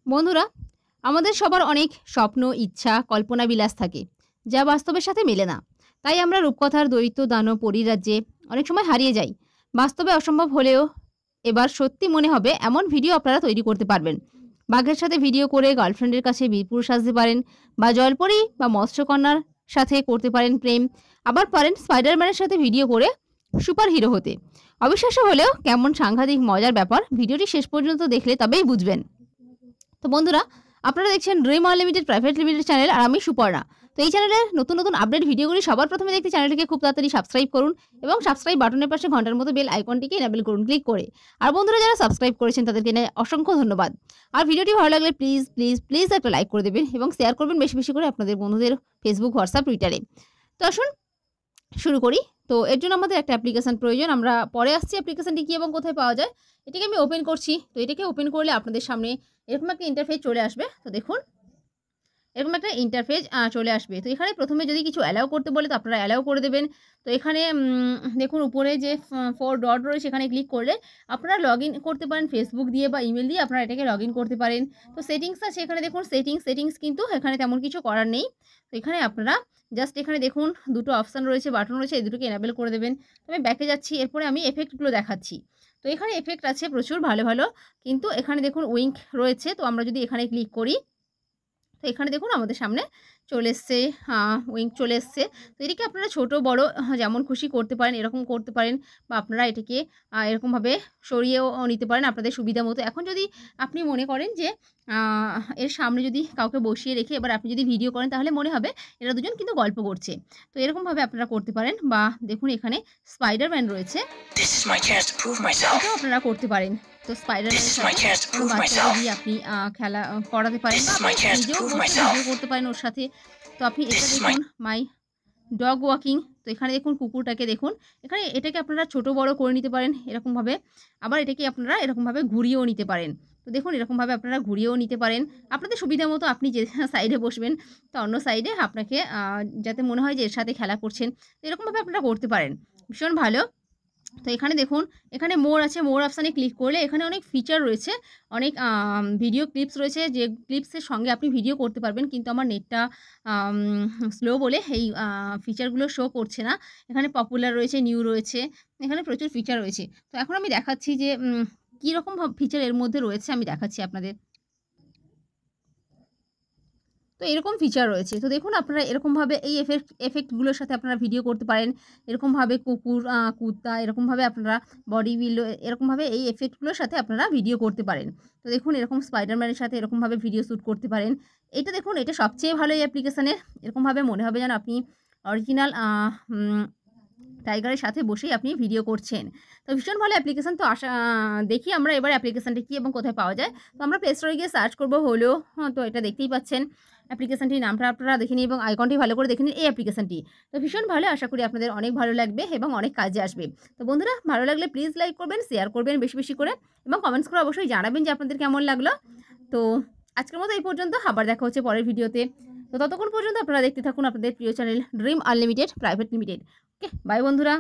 বন্ধুরা, আমাদের সবার অনেক স্বপ্ন, ইচ্ছা, কল্পনা বিলাস থাকে, যা বাস্তবের সাথে মেলে না। তাই আমরা রূপকথার দৈত্য, দানব, পরিরাজ্যে অনেক সময় হারিয়ে যাই। বাস্তবে অসম্ভব হলেও এবার সত্যি মনে হবে এমন ভিডিও আপনারা তৈরি করতে পারবেন। বাঘের সাথে ভিডিও করে গার্লফ্রেন্ডের কাছে বীরপুরুষ সাজতে পারেন, বা জলপরি বা মৎস্যকন্যার সাথে করতে পারেন প্রেম। আবার পারেন স্পাইডারম্যানের সাথে ভিডিও করে সুপার হিরো হতে। অবিশ্বাস্য হলেও কেমন সাংঘাতিক মজার ব্যাপার, ভিডিওটি শেষ পর্যন্ত দেখলে তবেই বুঝবেন। তো বন্ধুরা, আপনারা দেখছেন dream unlimited private limited channel, আর আমি সুপর্ণা। তো এই চ্যানেলের নতুন নতুন আপডেট ভিডিওগুলি সবার প্রথমে দেখতে চ্যানেলটিকে খুব তাড়াতাড়ি সাবস্ক্রাইব করুন এবং সাবস্ক্রাইব বাটনের পাশে ঘন্টার মতো বেল আইকনটিকে এনেবল করুন ক্লিক করে। আর বন্ধুরা যারা সাবস্ক্রাইব করেছেন তাদেরকে অসংখ্য ধন্যবাদ। আর ভিডিওটি ভালো লাগলে প্লিজ প্লিজ প্লিজ একটা লাইক করে দেবেন এবং শেয়ার করবেন বেশি বেশি করে আপনাদের বন্ধুদের ফেসবুক, হোয়াটসঅ্যাপ, টুইটারে। তো আসুন শুরু করি। তো এর জন্য আমাদের একটা অ্যাপ্লিকেশন প্রয়োজন। আমরা পরে আসছি অ্যাপ্লিকেশনটি কী এবং কোথায় পাওয়া যায়। এটাকে আমি ওপেন করছি। তো এটাকে ওপেন করলে আপনাদের সামনে এরকম একটা ইন্টারফেস চলে আসবে। তো দেখুন এরকম একটা ইন্টারফেস চলে আসবে। তো এখানে প্রথমে যদি কিছু অ্যালাউ করতে বলে তো আপনারা অ্যালাউ করে দেবেন। তো এখানে দেখুন উপরে যে 4 ডট রয়েছে সেখানে ক্লিক করলে আপনারা লগ ইন করতে পারেন ফেসবুক দিয়ে বা ইমেল দিয়ে আপনারা এটাকে লগ ইন করতে পারেন। তো সেটিংস আছে এখানে দেখুন সেটিংস কিন্তু এখানে তেমন কিছু করার নেই। তো এখানে আপনারা জাস্ট এখানে দেখুন দুটো অপশান রয়েছে, বাটন রয়েছে, এই দুটোকে এনেবল করে দেবেন। তো আমি ব্যাকে যাচ্ছি, এরপরে আমি এফেক্টগুলো দেখাচ্ছি। তো এখানে এফেক্ট আছে প্রচুর ভালো ভালো, কিন্তু এখানে দেখুন উইঙ্ক রয়েছে। তো আমরা যদি এখানে ক্লিক করি তো এখানে দেখুন আমাদের সামনে চলে এসছে, উইঙ্ক চলে এসছে। তো এটিকে আপনারা ছোট বড় যেমন খুশি করতে পারেন, এরকম করতে পারেন, বা আপনারা এটাকে এরকমভাবে সরিয়েও নিতে পারেন আপনাদের সুবিধা মতো। এখন যদি আপনি মনে করেন যে এর সামনে যদি কাউকে বসিয়ে রেখে এবার আপনি যদি ভিডিও করেন তাহলে মনে হবে এরা দুজন কিন্তু গল্প করছে। তো এরকমভাবে আপনারা করতে পারেন, বা দেখুন এখানে স্পাইডারম্যান রয়েছে, এটাও আপনারা করতে পারেন। তো স্পাইডারম্যানের সাথে কোনো বাচ্চাকে দিয়ে আপনি খেলা করাতে পারেন, বা আপনি নিজেও ভিডিও করতে পারেন ওর সাথে। তো আপনি এটা দেখুন মাই ডগ ওয়াকিং। তো এখানে দেখুন কুকুরটাকে দেখুন, এখানে এটাকে আপনারা ছোট বড় করে নিতে পারেন এরকমভাবে। আবার এটাকে আপনারা এরকমভাবে ঘুরিয়েও নিতে পারেন। তো দেখুন এরকমভাবে আপনারা ঘুরিয়েও নিতে পারেন আপনাদের সুবিধা মতো। আপনি যে সাইডে বসবেন তা অন্য সাইডে আপনাকে যাতে মনে হয় যে এর সাথে খেলা করছেন, তো এরকমভাবে আপনারা করতে পারেন। ভীষণ ভালো। তো এখানে দেখুন এখানে মোর আছে, মোর অপশানে ক্লিক করলে এখানে অনেক ফিচার রয়েছে, অনেক ভিডিও ক্লিপস রয়েছে, যে ক্লিপসের সঙ্গে আপনি ভিডিও করতে পারবেন। কিন্তু আমার নেটটা স্লো বলে এই ফিচারগুলো শো করছে না। এখানে পপুলার রয়েছে, নিউ রয়েছে, এখানে প্রচুর ফিচার রয়েছে। তো এখন আমি দেখাচ্ছি যে কীরকম ফিচার এর মধ্যে রয়েছে, আমি দেখাচ্ছি আপনাদের। তো এরকম ফিচার রয়েছে। তো দেখুন আপনারা এরকমভাবে এই এফেক্টগুলোর সাথে আপনারা ভিডিও করতে পারেন। এরকমভাবে কুকুর, কুত্তা, এরকমভাবে আপনারা বডি বিল্ড, এরকমভাবে এই এফেক্টগুলোর সাথে আপনারা ভিডিও করতে পারেন। তো দেখুন এরকম স্পাইডারম্যানের সাথে এরকমভাবে ভিডিও শ্যুট করতে পারেন। এটা দেখুন এটা সবচেয়ে ভালো এই অ্যাপ্লিকেশানের। এরকমভাবে মনে হবে যেন আপনি অরিজিনাল টাইগারের সাথে বসেই আপনি ভিডিও করছেন। তো ভীষণ ভালো অ্যাপ্লিকেশান। তো দেখি আমরা এবার অ্যাপ্লিকেশানটি কী এবং কোথায় পাওয়া যায়। তো আমরা প্লে স্টোরে গিয়ে সার্চ করবো হলো। তো এটা দেখতেই পাচ্ছেন অ্যাপ্লিকেশানটির নামটা আপনারা দেখে নিন এবং আইকনটি ভালো করে দেখে নিন, এই অ্যাপ্লিকেশানটি। তো ভীষণ ভালো, আশা করি আপনাদের অনেক ভালো লাগবে এবং অনেক কাজে আসবে। তো বন্ধুরা ভালো লাগলে প্লিজ লাইক করবেন, শেয়ার করবেন বেশি বেশি করে, এবং কমেন্টস করে অবশ্যই জানাবেন যে আপনাদের কেমন লাগলো। তো আজকের মতো এই পর্যন্ত, আবার দেখা হচ্ছে পরের ভিডিওতে। তো ততক্ষণ পর্যন্ত আপনারা দেখতে থাকুন আপনাদের প্রিয় channel Dream unlimited private Limited. Okay, bye বন্ধুরা।